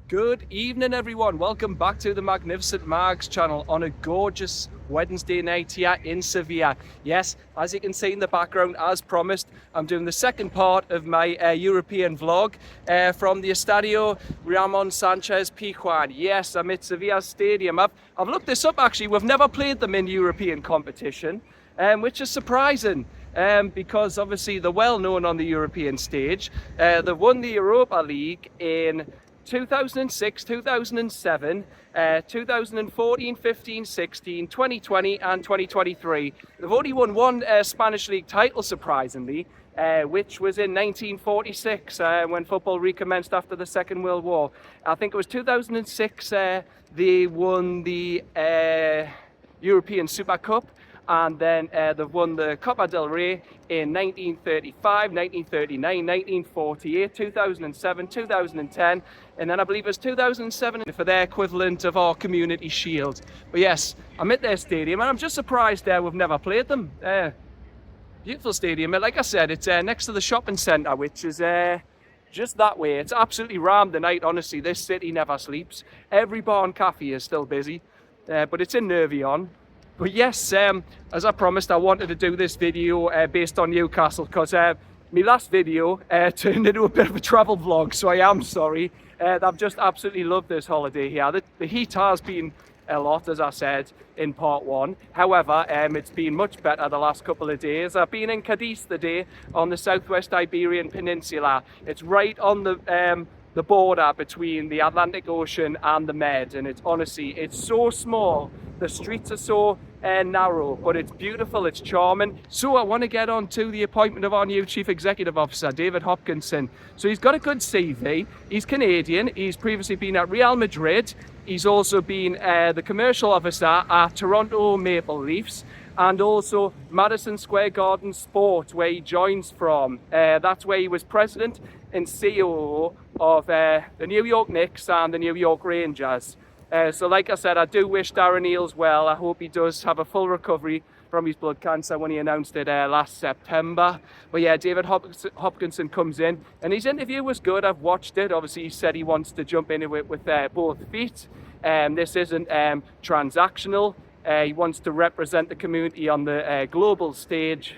Good evening everyone, welcome back to the Magnificent Mags channel on a gorgeous Wednesday night here in Sevilla. Yes, as you can see in the background, as promised, I'm doing the second part of my European vlog from the Estadio Ramon Sánchez Pizjuan. Yes, I'm at Sevilla Stadium. I've looked this up actually, we've never played them in European competition, which is surprising. Because obviously they're well known on the European stage. They've won the Europa League in 2006, 2007, 2014, 15, 16, 2020 and 2023. They've only won one Spanish league title, surprisingly, which was in 1946 when football recommenced after the Second World War. I think it was 2006 they won the European Super Cup, and then they've won the Copa del Rey in 1935, 1939, 1948, 2007, 2010, and then I believe it was 2007 for their equivalent of our Community Shield. But yes, I'm at their stadium and I'm just surprised we've never played them. Beautiful stadium, like I said, it's next to the shopping centre, which is just that way. It's absolutely rammed tonight, honestly. This city never sleeps. Every bar and cafe is still busy, but it's in Nervion. But yes, as I promised, I wanted to do this video based on Newcastle, because my last video turned into a bit of a travel vlog, so I am sorry. I've just absolutely loved this holiday here. The heat has been a lot, as I said in part one. However, it's been much better the last couple of days. I've been in Cadiz today on the southwest Iberian Peninsula. It's right on the border between the Atlantic Ocean and the Med, and it's honestly, it's so small. The streets are so narrow, but it's beautiful, it's charming. So I want to get on to the appointment of our new Chief Executive Officer, David Hopkinson. So he's got a good CV. He's Canadian. He's previously been at Real Madrid. He's also been the commercial officer at Toronto Maple Leafs, and also Madison Square Garden Sport, where he joins from. That's where he was president and COO of the New York Knicks and the New York Rangers. So like I said, I do wish Darren Eales well. I hope he does have a full recovery from his blood cancer when he announced it last September. But yeah, David Hopkinson comes in, and his interview was good. I've watched it. Obviously, he said he wants to jump into it with both feet. This isn't transactional. He wants to represent the community on the global stage.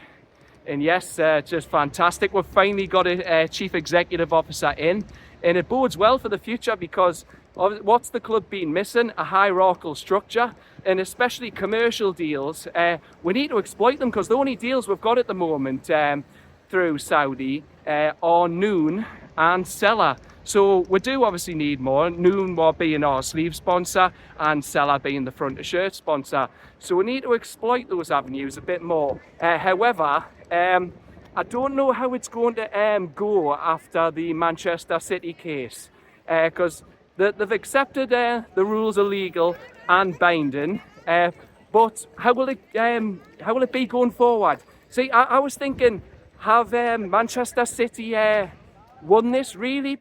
And yes, just fantastic. We've finally got a Chief Executive Officer in, and it bodes well for the future, because what's the club been missing? A hierarchical structure, and especially commercial deals. We need to exploit them, because the only deals we've got at the moment through Saudi are Noon and Seller. So we do obviously need more. Noon being our sleeve sponsor and Seller being the front of shirt sponsor. So we need to exploit those avenues a bit more. However, I don't know how it's going to go after the Manchester City case, because they've accepted the rules are legal and binding, but how will it be going forward? See, I was thinking, have Manchester City won this really?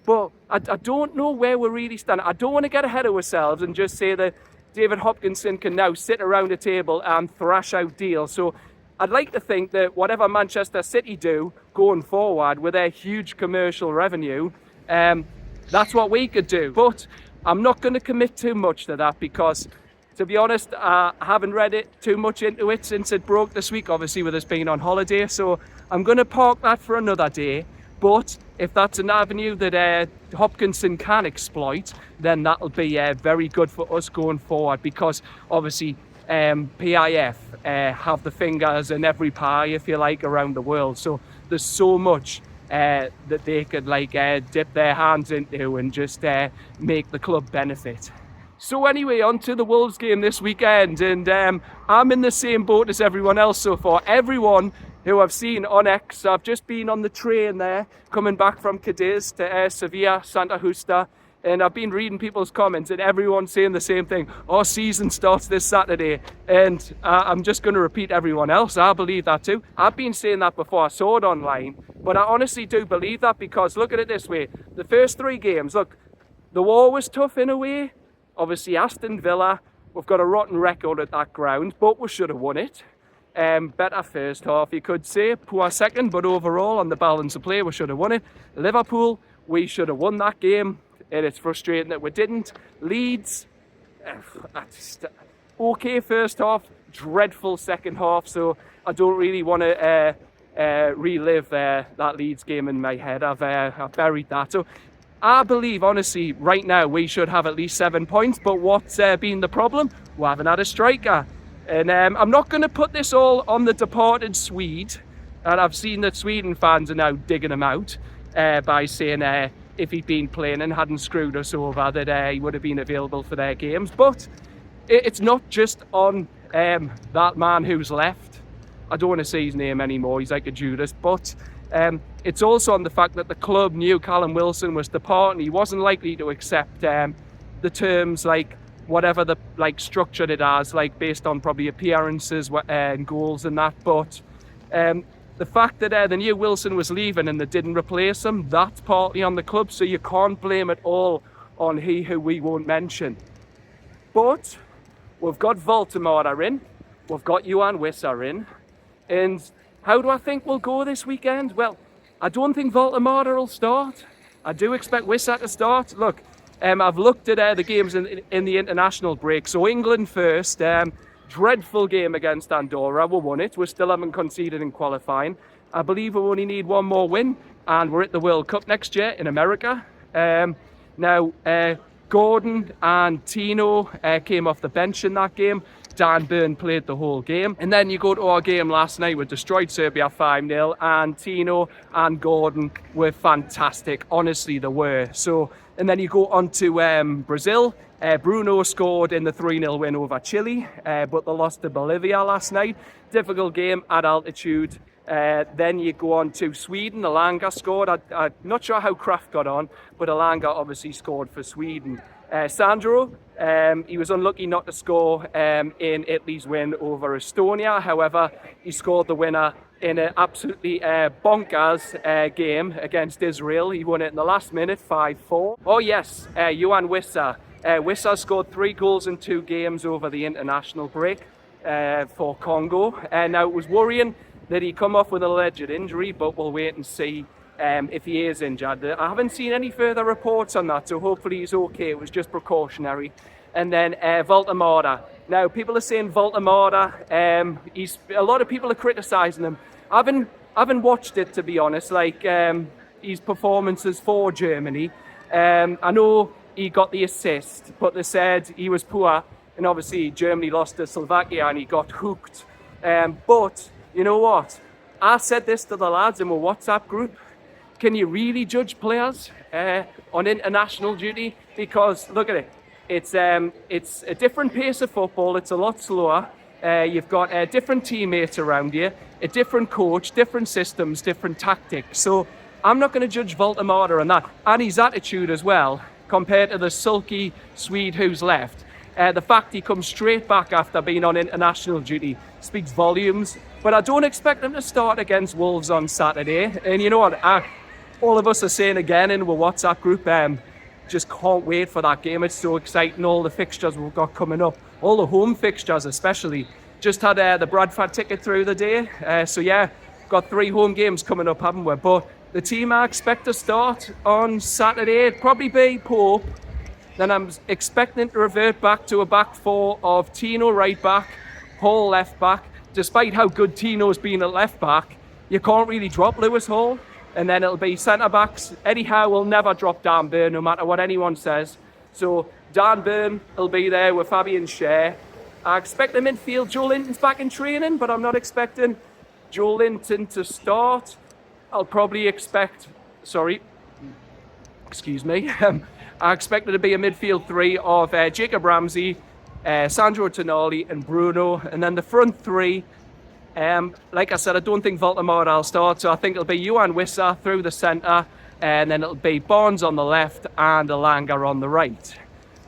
But I don't know where we really stand. I don't want to get ahead of ourselves and just say that David Hopkinson can now sit around a table and thrash out deals. So I'd like to think that whatever Manchester City do going forward with their huge commercial revenue, that's what we could do. But I'm not going to commit too much to that, because, to be honest, I haven't read it too much into it since it broke this week, obviously with us being on holiday. So I'm going to park that for another day. But if that's an avenue that Hopkinson can exploit, then that'll be very good for us going forward, because obviously PIF have the fingers in every pie, if you like, around the world. So there's so much that they could dip their hands into and just make the club benefit. So anyway, on to the Wolves game this weekend, and I'm in the same boat as everyone else so far. Everyone who I've seen on X, I've just been on the train there, coming back from Cadiz to Sevilla, Santa Justa, and I've been reading people's comments, and everyone's saying the same thing. Our season starts this Saturday, and I'm just going to repeat everyone else. I believe that too. I've been saying that before I saw it online, but I honestly do believe that, because look at it this way. The first three games, look, the war was tough in a way. Obviously, Aston Villa, we've got a rotten record at that ground, but we should have won it. Better first half, you could say. Poor second, but overall, on the balance of play, we should have won it. Liverpool, we should have won that game, and it's frustrating that we didn't. Leeds, okay first half, dreadful second half, so I don't really want to relive that Leeds game in my head. I've buried that. So I believe, honestly, right now we should have at least 7 points, but what's been the problem? We haven't had a striker. And I'm not going to put this all on the departed Swede, and I've seen that Sweden fans are now digging him out by saying if he'd been playing and hadn't screwed us over, that he would have been available for their games. But it's not just on that man who's left. I don't want to say his name anymore, he's like a Judas, but it's also on the fact that the club knew Callum Wilson was departing. He wasn't likely to accept the terms, like whatever the structured it as, like based on probably appearances and goals and that. But the fact that the new Wilson was leaving and they didn't replace him, that's partly on the club, so you can't blame it all on he who we won't mention. But we've got Voldemort in, we've got Johan Wissa in, and how do I think we'll go this weekend? Well, I don't think Voldemort will start. I do expect Wissa to start. Look, I've looked at the games in the international break. So England first, dreadful game against Andorra. We won it. We still haven't conceded in qualifying. I believe we only need one more win, and we're at the World Cup next year in America. Now, Gordon and Tino came off the bench in that game. Dan Burn played the whole game. And then you go to our game last night, we destroyed Serbia 5-0, and Tino and Gordon were fantastic. Honestly, they were. So, and then you go on to Brazil. Bruno scored in the 3-0 win over Chile, but they lost to Bolivia last night. Difficult game at altitude. Then you go on to Sweden. Elanga scored. I'm not sure how Kraft got on, but Elanga obviously scored for Sweden. Sandro, he was unlucky not to score in Italy's win over Estonia. However, he scored the winner in an absolutely bonkers game against Israel. He won it in the last minute, 5-4. Oh yes, Johan Wissa. Wissa scored 3 goals in 2 games over the international break for Congo. Now it was worrying that he come off with an alleged injury, but we'll wait and see if he is injured. I haven't seen any further reports on that, so hopefully he's okay. It was just precautionary. And then Voldemort. Now people are saying Voldemort, a lot of people are criticising him. I haven't watched it, to be honest, like his performances for Germany. I know he got the assist, but they said he was poor, and obviously Germany lost to Slovakia and he got hooked. But you know what? I said this to the lads in my WhatsApp group. Can you really judge players on international duty? Because look at it. It's a different pace of football. It's a lot slower. You've got different teammates around you, a different coach, different systems, different tactics. So I'm not going to judge Voldemort on that. And his attitude as well, compared to the sulky Swede who's left. The fact he comes straight back after being on international duty speaks volumes. But I don't expect him to start against Wolves on Saturday. And you know what? All of us are saying again in our WhatsApp group, just can't wait for that game. It's so exciting. All the fixtures we've got coming up, all the home fixtures especially. Just had the Bradford ticket through the day. So yeah, got 3 home games coming up, haven't we? But the team I expect to start on Saturday, it'd probably be Pope. Then I'm expecting to revert back to a back 4 of Tino right back, Hall left back. Despite how good Tino's been at left back, you can't really drop Lewis Hall. And then it'll be centre backs. Eddie Howe will never drop Dan Burn, no matter what anyone says. So Dan Burn will be there with Fabian Schär. I expect the midfield. Joe Linton's back in training, but I'm not expecting Joe Linton to start. I'll probably expect, excuse me. I expect it to be a midfield 3 of Jacob Ramsey, Sandro Tonali and Bruno. And then the front 3, like I said, I don't think Voldemort will start. So I think it'll be Johan Wissa through the centre. And then it'll be Barnes on the left and Elanga on the right.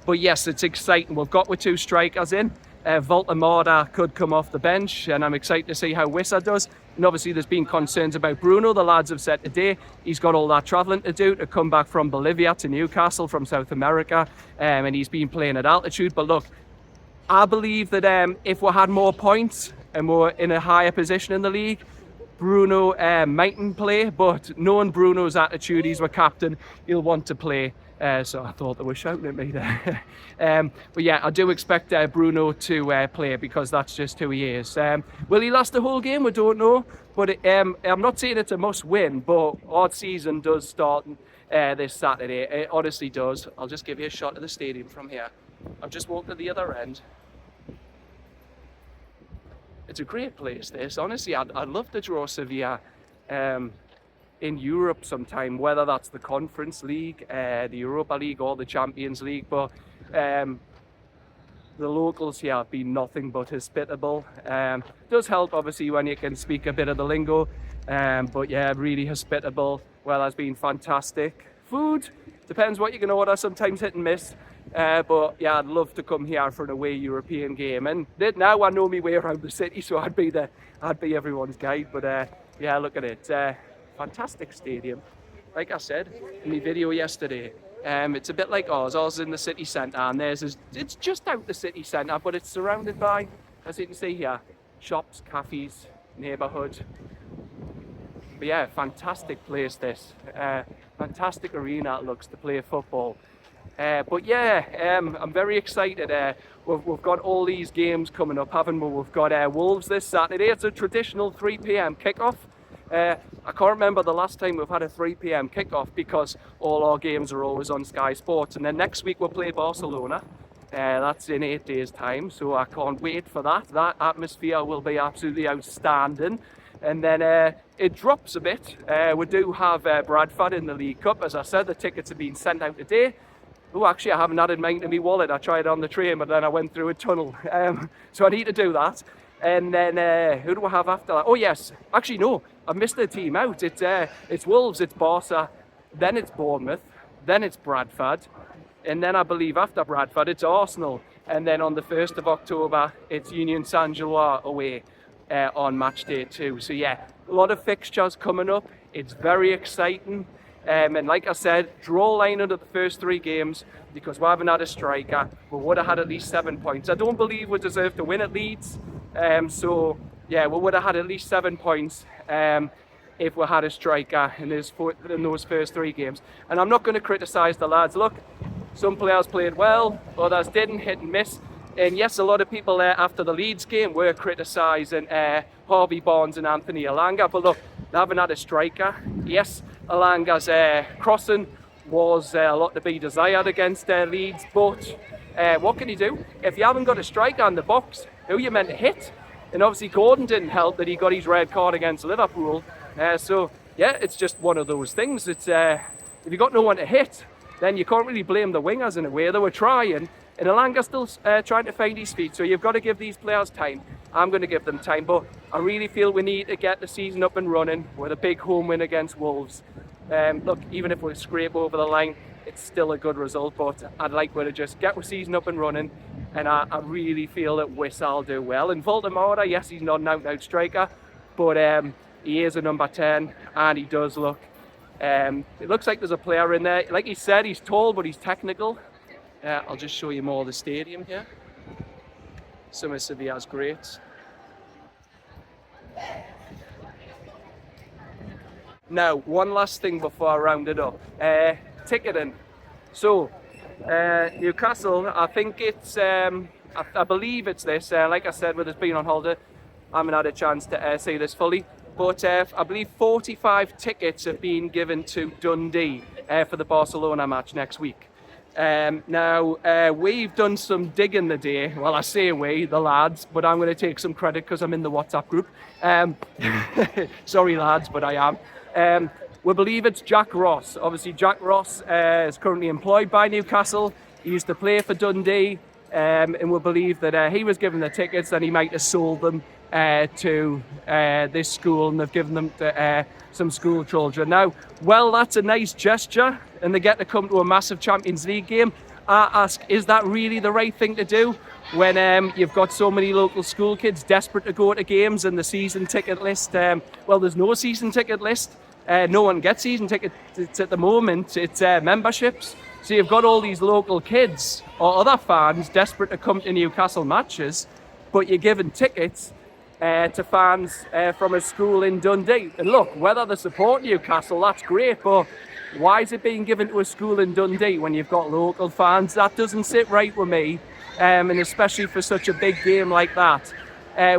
But yes, it's exciting. We've got with 2 strikers in. Voldemort could come off the bench, and I'm excited to see how Wissa does. And obviously there's been concerns about Bruno. The lads have said today he's got all that travelling to do to come back from Bolivia to Newcastle from South America, and he's been playing at altitude. But look, I believe that if we had more points and we're in a higher position in the league, Bruno mightn't play, but knowing Bruno's attitude, he's our captain, he'll want to play. So I thought they were shouting at me there. But yeah, I do expect Bruno to play because that's just who he is. Will he last the whole game? We don't know. But I'm not saying it's a must win, but our season does start this Saturday. It honestly does. I'll just give you a shot of the stadium from here. I've just walked to the other end. It's a great place, this. Honestly, I'd love to draw Sevilla in Europe sometime, whether that's the Conference League, the Europa League or the Champions League. But the locals here have been nothing but hospitable. It does help, obviously, when you can speak a bit of the lingo. But yeah, really hospitable. Weather's been fantastic. Food, depends what you can order, sometimes hit and miss. But yeah, I'd love to come here for an away European game. And now I know my way around the city, so I'd be everyone's guide. But yeah, look at it. Fantastic stadium. Like I said in my video yesterday, it's a bit like ours. Ours is in the city centre, and it's just out the city centre, but it's surrounded by, as you can see here, shops, cafes, neighbourhood. But yeah, fantastic place this. Fantastic arena it looks to play football. But yeah, I'm very excited. We've got all these games coming up, haven't we? We've got Wolves this Saturday. It's a traditional 3 p.m. kickoff. I can't remember the last time we've had a 3 p.m. kickoff because all our games are always on Sky Sports. And then next week we'll play Barcelona. That's in 8 days' time, so I can't wait for that. That atmosphere will be absolutely outstanding. And then it drops a bit. We do have Bradford in the League Cup. As I said, the tickets have been sent out today. Oh, actually, I haven't added mine to my wallet. I tried on the train, but then I went through a tunnel. So I need to do that. And then who do I have after that? Oh, yes. Actually, no. I've missed the team out. It's Wolves, it's Barca, then it's Bournemouth, then it's Bradford. And then I believe after Bradford, it's Arsenal. And then on the 1st of October, it's Union Saint-Gilloise away on match day 2. So yeah, a lot of fixtures coming up. It's very exciting. And like I said, draw line under the first 3 games because we haven't had a striker. We would have had at least 7 points. I don't believe we deserve to win at Leeds. So yeah, we would have had at least 7 points if we had a striker in those first 3 games. And I'm not going to criticise the lads. Look, some players played well, others didn't, hit and miss. And yes, a lot of people after the Leeds game were criticising Harvey Barnes and Anthony Elanga. But look, they haven't had a striker. Yes, Elanga's crossing was a lot to be desired against Leeds. But what can you do? If you haven't got a striker in the box, who are you meant to hit? And obviously Gordon didn't help that he got his red card against Liverpool. So yeah, it's just one of those things. It's if you got no one to hit, then you can't really blame the wingers in a way. They were trying, and Elanga's still trying to find his feet. So you've got to give these players time. I'm going to give them time, but I really feel we need to get the season up and running with a big home win against Wolves. Look, even if we scrape over the line, it's still a good result, but I'd like to just get the season up and running, and I really feel that Wissal do well. And Voldemort, yes, he's not an out-and-out striker, but he is a number 10, and he does look, it looks like there's a player in there. Like he said, he's tall, but he's technical. I'll just show you more of the stadium here. Some of Sevilla's greats. Now, one last thing before I round it up. Ticketing. So, Newcastle, I think it's, I believe it's this. Like I said, with us being on holiday, I haven't had a chance to see this fully. But I believe 45 tickets have been given to Dundee for the Barcelona match next week. Now, we've done some digging the day. Well, I say we, the lads, but I'm going to take some credit because I'm in the WhatsApp group. Sorry, lads, but I am. We believe it's Jack Ross. Obviously, Jack Ross is currently employed by Newcastle. He used to play for Dundee, and we believe that he was given the tickets and he might have sold them to this school, and they've given them to some school children. Now, well, that's a nice gesture, and they get to come to a massive Champions League game. I ask, is that really the right thing to do when you've got so many local school kids desperate to go to games and the season ticket list? Well, there's no season ticket list. No one gets season tickets at the moment. It's memberships. So you've got all these local kids or other fans desperate to come to Newcastle matches, but you're giving tickets to fans from a school in Dundee. And look, whether they support Newcastle, that's great, but why is it being given to a school in Dundee when you've got local fans? That doesn't sit right with me, and especially for such a big game like that.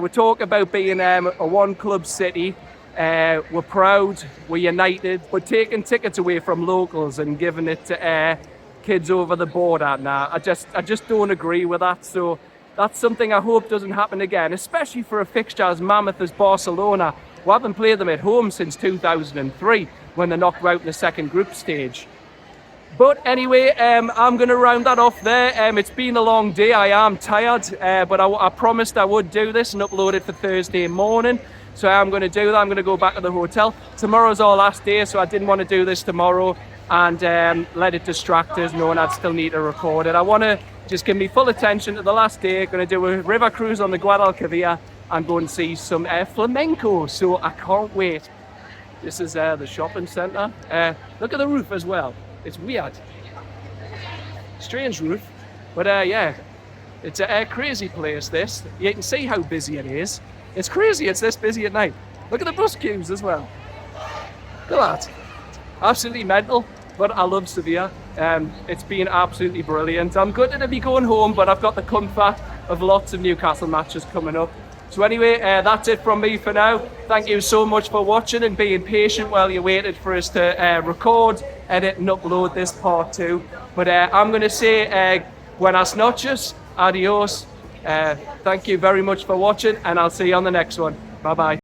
We talk about being a one-club city. We're proud, we're united, but taking tickets away from locals and giving it to kids over the border, nah, I just don't agree with that. So that's something I hope doesn't happen again, especially for a fixture as mammoth as Barcelona. We haven't played them at home since 2003 when they knocked out in the second group stage. But anyway, I'm going to round that off there. It's been a long day, I am tired, but I promised I would do this and upload it for Thursday morning. So I'm going to do that. I'm going to go back to the hotel. Tomorrow's our last day, so I didn't want to do this tomorrow and let it distract us, knowing I'd still need to record it. I want to just give me full attention to the last day. Going to do a river cruise on the Guadalquivir and go and see some flamenco. So I can't wait. This is the shopping centre. Look at the roof as well. It's weird. Strange roof. But yeah, it's a crazy place, this. You can see how busy it is. It's crazy it's this busy at night. Look at the bus queues as well. Look at that. Absolutely mental, but I love Sevilla. It's been absolutely brilliant. I'm gutted to be going home, but I've got the comfort of lots of Newcastle matches coming up. So anyway, that's it from me for now. Thank you so much for watching and being patient while you waited for us to record, edit and upload this part 2. But I'm going to say buenas noches, adios. Thank you very much for watching, and I'll see you on the next one. Bye bye.